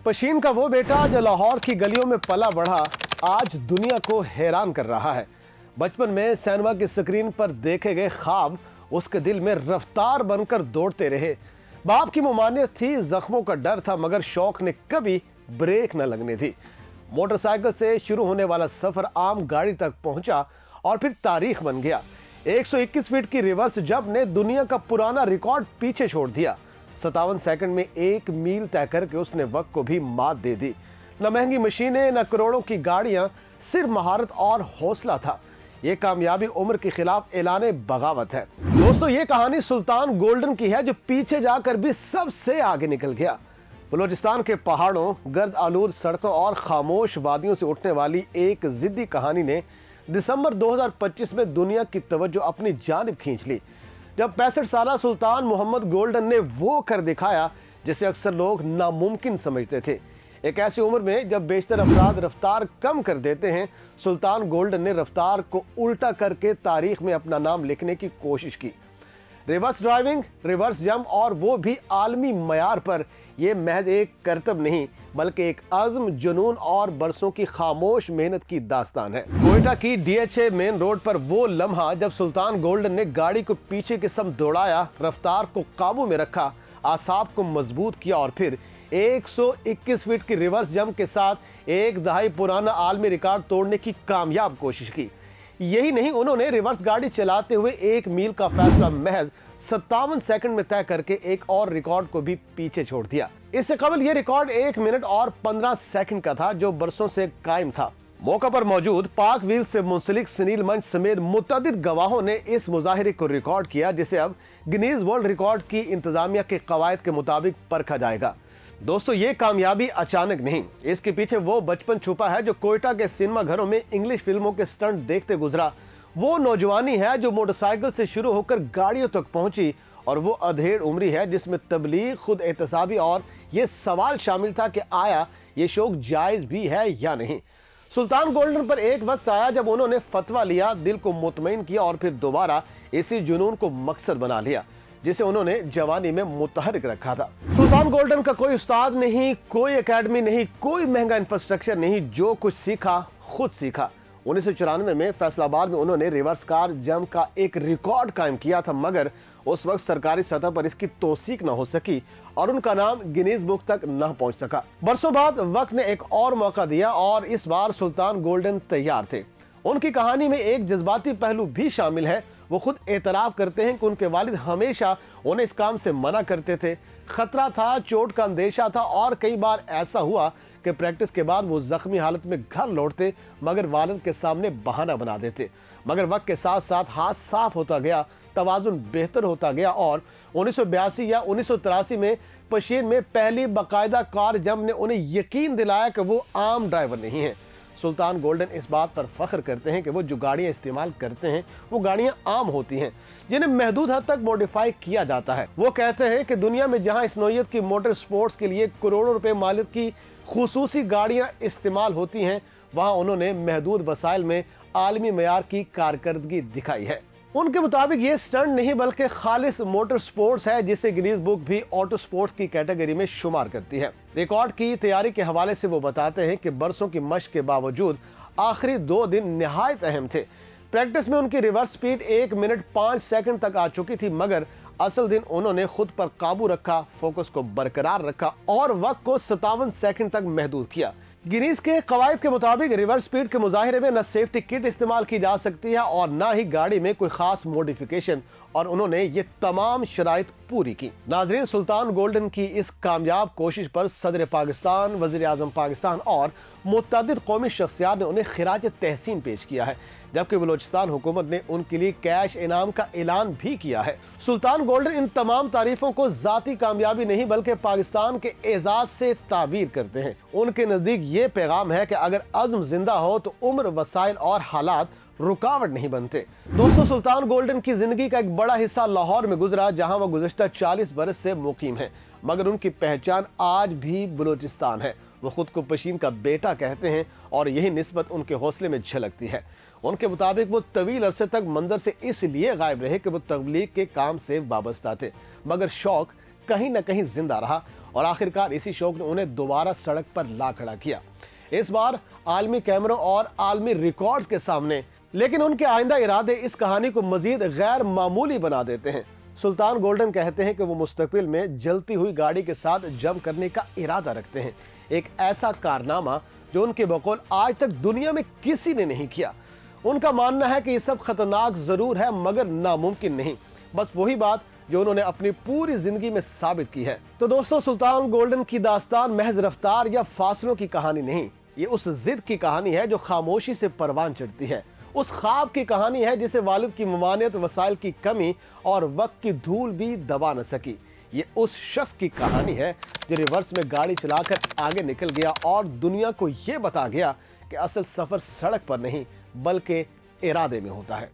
पशीन का वो बेटा जो लाहौर की गलियों में पला बढ़ा आज दुनिया को हैरान कर रहा है। बचपन में सिनेमा की स्क्रीन पर देखे गए ख्वाब उसके दिल में रफ्तार बनकर दौड़ते रहे। बाप की ममानियत थी, जख्मों का डर था, मगर शौक ने कभी ब्रेक न लगने दी। मोटरसाइकिल से शुरू होने वाला सफर आम गाड़ी तक पहुंचा और फिर तारीख बन गया। 121 फीट की रिवर्स जंप ने दुनिया का पुराना रिकॉर्ड पीछे छोड़ दिया। 57 सेकंड में 1 मील तय करके उसने वक्त को भी मात दे दी। न महंगी मशीनें, न करोड़ों की गाड़ियां, सिर्फ महारत और हौसला था। ये कामयाबी उम्र के खिलाफ ऐलाने बगावत है। दोस्तों, ये कहानी सुल्तान गोल्डन की है, जो पीछे जाकर भी सबसे आगे निकल गया। बलूचिस्तान के पहाड़ों, गर्द आलूद सड़कों और खामोश वादियों से उठने वाली एक जिद्दी कहानी ने दिसंबर 2025 में दुनिया की तवज्जो अपनी जानिब खींच ली, जब 65 साला सुल्तान मोहम्मद गोल्डन ने वो कर दिखाया जिसे अक्सर लोग नामुमकिन समझते थे। एक ऐसी उम्र में जब बेशतर अफराद रफ्तार कम कर देते हैं, सुल्तान गोल्डन ने रफ्तार को उल्टा करके तारीख में अपना नाम लिखने की कोशिश की। रिवर्स ड्राइविंग, रिवर्स जंप, और वो भी आलमी मयार पर। यह महज एक करतब नहीं, बल्कि एक आज़म, जुनून और बरसों की खामोश मेहनत की दास्तान है। कोयटा की DHA मेन रोड पर वो लम्हा जब सुल्तान गोल्डन ने गाड़ी को पीछे के सम दौड़ाया, रफ्तार को काबू में रखा, आसाब को मजबूत किया और फिर 121 फीट की रिवर्स जंप के साथ एक दहाई पुराना आलमी रिकॉर्ड तोड़ने की कामयाब कोशिश की। यही नहीं, उन्होंने रिवर्स गाड़ी चलाते हुए 1 मील का फैसला महज 57 सेकंड में तय करके एक और रिकॉर्ड को भी पीछे छोड़ दिया। इससे कबल यह रिकॉर्ड 1 मिनट और 15 सेकंड का था, जो बरसों से कायम था। मौका पर मौजूद पाक व्हील से मुंसलिक सुनील मंच समेत मुतअद्दिद गवाहों ने इस मुजाहिरे को रिकॉर्ड किया, जिसे अब गिनीज वर्ल्ड रिकॉर्ड की इंतजामिया के कवायद के मुताबिक परखा जाएगा। दोस्तों, ये कामयाबी अचानक नहीं, इसके पीछे वो बचपन छुपा है जो कोयटा के सिनेमा घरों में इंग्लिश फिल्मों के स्टंट देखते गुजरा। वो नौजवानी है जो मोटरसाइकिल से शुरू होकर गाड़ियों तक पहुंची, और वो अधेड़ उम्री है जिसमें तबलीग, खुद एहतसाबी और ये सवाल शामिल था कि आया ये शौक जायज भी है या नहीं। सुल्तान गोल्डन पर एक वक्त आया जब उन्होंने फतवा लिया, दिल को मुतमईन किया और फिर दोबारा इसी जुनून को मकसद बना लिया जिसे उन्होंने जवानी में मुतहरिक रखा था। सुल्तान गोल्डन का कोई उस्ताद नहीं, कोई एकेडमी नहीं, कोई महंगा इंफ्रास्ट्रक्चर नहीं, जो कुछ सीखा खुद सीखा। 1994 में फैसलाबाद में उन्होंने रिवर्स कार जंप का एक रिकॉर्ड कायम किया था, मगर उस वक्त सरकारी सतह पर इसकी तौसीक न हो सकी और उनका नाम गिनीज बुक तक न पहुंच सका। बरसों बाद वक्त ने एक और मौका दिया और इस बार सुल्तान गोल्डन तैयार थे। उनकी कहानी में एक जज्बाती पहलू भी शामिल है। वो खुद एतराफ करते हैं कि उनके वालिद हमेशा उन्हें इस काम से मना करते थे। खतरा था, चोट का अंदेशा था और कई बार ऐसा हुआ कि प्रैक्टिस के बाद वो जख्मी हालत में घर लौटते, मगर वालिद के सामने बहाना बना देते। मगर वक्त के साथ साथ हाथ साफ होता गया, तवाजुन बेहतर होता गया और 1982 या 1983 में पशीन में पहली बाकायदा कार जंप ने उन्हें यकीन दिलाया कि वो आम ड्राइवर नहीं है। सुल्तान गोल्डन इस बात पर फख्र करते हैं कि वो जो गाड़ियां इस्तेमाल करते हैं वो गाड़ियां आम होती हैं, जिन्हें महदूद हद तक मॉडिफाई किया जाता है। वो कहते हैं कि दुनिया में जहां इस नौयत की मोटर स्पोर्ट्स के लिए करोड़ों रुपए मालिक की खुसूसी गाड़ियां इस्तेमाल होती हैं, वहां उन्होंने महदूद वसाइल में आलमी मयार की कारकर्दगी दिखाई है। उनके मुताबिक ये स्टंट नहीं बल्कि खालिस मोटर स्पोर्ट्स है, जिसे गिनीज बुक भी ऑटो स्पोर्ट्स की कैटेगरी में शुमार करती है। रिकॉर्ड की तैयारी के हवाले से वो बताते हैं कि बरसों की मशक के बावजूद आखिरी 2 दिन निहायत अहम थे। प्रैक्टिस में उनकी रिवर्स स्पीड 1 मिनट 5 सेकंड तक आ चुकी थी, मगर असल दिन उन्होंने खुद पर काबू रखा, फोकस को बरकरार रखा और वक्त को 57 सेकंड तक महदूद किया। गिनीज के कवायद के मुताबिक रिवर्स स्पीड के मुजाहिरे में न सेफ्टी किट इस्तेमाल की जा सकती है और न ही गाड़ी में कोई खास मॉडिफिकेशन, और उन्होंने ये तमाम शराइत पूरी की। नाजरीन, सुल्तान गोल्डन की इस कामयाब कोशिश पर सदर पाकिस्तान, वज़ीर आज़म पाकिस्तान और मुतअद्दिद कौमी शख्सियात ने उन्हें खिराज तहसीन पेश किया है, जबकि बलूचिस्तान हुकूमत ने उनके लिए कैश इनाम का ऐलान भी किया है। सुल्तान गोल्डन इन तमाम तारीफों को जाती कामयाबी नहीं बल्कि पाकिस्तान के एजाज से ताबीर करते हैं। उनके नजदीक ये पैगाम है कि अगर अज़्म जिंदा हो तो उम्र, वसाइल और हालात रुकावट नहीं बनते। दोस्तों, सुल्तान गोल्डन की जिंदगी का एक बड़ा हिस्सा लाहौर में गुजरा, जहां वो गुज़श्ता 40 बरस से मुकीम है, मगर उनकी पहचान आज भी बलूचिस्तान है। वो खुद को पशीन का बेटा कहते हैं और यही निस्बत उनके हौसले में झलकती है। उनके मुताबिक वो तवील अरसे तक मंजर से इसलिए गायब रहे कि वो तबलीग के काम से वाबस्ता थे, मगर शौक कहीं न कहीं जिंदा रहा और आखिरकार इसी शौक ने उन्हें दोबारा सड़क पर ला खड़ा किया, इस बार आलमी कैमरों और आलमी रिकॉर्ड्स के सामने। लेकिन उनके आइंदा इरादे इस कहानी को मजीद गैर मामूली बना देते हैं। सुल्तान गोल्डन कहते हैं कि वो मुस्तकबिल में जलती हुई गाड़ी के साथ जंप करने का इरादा रखते हैं, एक ऐसा कारनामा जो उनके बकौल आज तक दुनिया में किसी ने नहीं किया। उनका मानना है कि ये सब खतरनाक जरूर है मगर नामुमकिन नहीं, बस वही बात जो उन्होंने अपनी पूरी जिंदगी में साबित की है। तो दोस्तों, सुल्तान गोल्डन की दास्तान महज रफ्तार या फासलों की कहानी नहीं, ये उस जिद की कहानी है जो खामोशी से परवान चढ़ती है, उस ख्वाब की कहानी है जिसे वालिद की ममानियत, वसाइल की कमी और वक्त की धूल भी दबा न सकी। ये उस शख्स की कहानी है जो रिवर्स में गाड़ी चलाकर आगे निकल गया और दुनिया को ये बता गया कि असल सफर सड़क पर नहीं बल्कि इरादे में होता है।